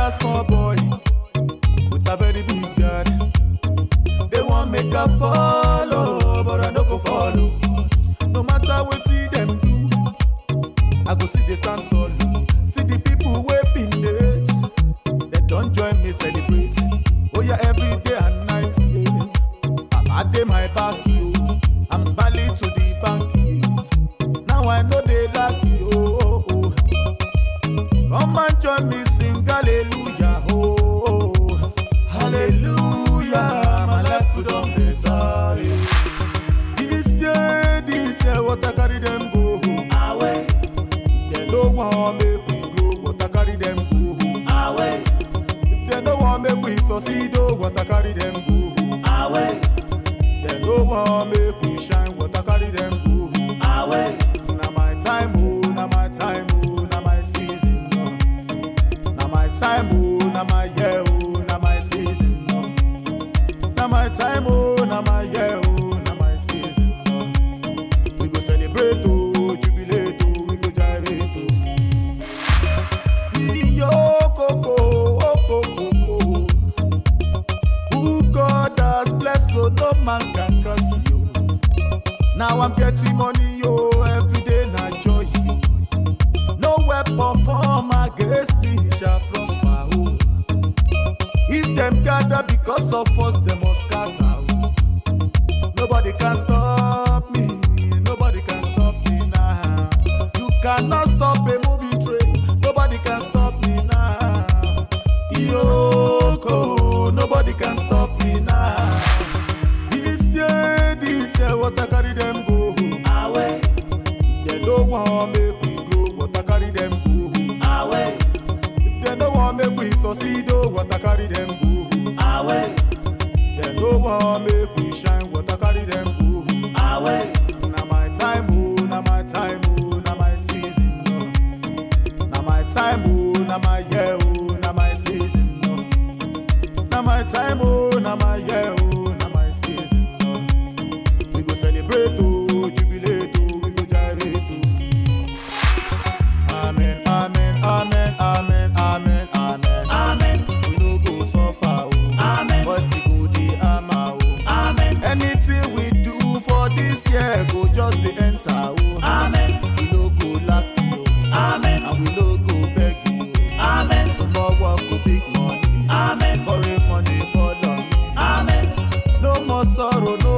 a small boy with a very big God. They want make a follow, but I don't go follow. No matter what see them do, I go see they stand tall. See the people waiting it, they don't join me celebrate. Oh yeah, every day and night, yeah. I'm at my back, yo. I'm smiling to the bank, yeah. Now I know they like you. Oh, oh, oh. Come and join me, sing hallelujah, oh, oh, oh. Hallelujah, my life would done better, yeah. This year, what I carry them go away. They don't want make we grow, what I carry them go away. They don't want make we succeed, oh, what I carry them go away. They don't want make we shine, what I carry them go away. Now my time, oh, now my time, oh, now my season, oh. Now my time, oh, now my year, oh, now my season, oh. Now my time, oh, now my year, oh, now my season, oh. We go celebrate, oh, jubilate, oh, we go gyrate, oh. Yo, coco, oh, coco, who God has blessed, so no man can curse you. Now I'm getting money, yo, every day na joy. No weapon formed against me shall prosper, oh. If them gather because of us, they must scatter, oh. Nobody can stop me, nobody can stop me now. You cannot stop a moving train, nobody can stop me now. Yoko, nobody can stop me now. This year, what I carry them go away. They don't want make we grow, what I carry them go away. They don't want make we succeed, oh, what I carry them go away. They don't want make we shine, what I carry them go away. Now my time, oh, now my time, oh, now my season, oh. Now my time, oh, now my year, oh, now my season, oh. Now my time, oh, now my year, oh, now my season, oh. We go celebrate, oh, jubilate, oh, we go gyrate, oh. Amen, amen, amen, amen, amen, amen, Amen. We no go so far, oh. Amen. But see go the ama, oh. Amen. Anything we do for this year go just the enter, oh. Amen. We no go lack you, oh. Amen. And we no go beg you, oh. Amen. Some more work go big money, Amen. foreign money for long. Amen. No more sorrow, no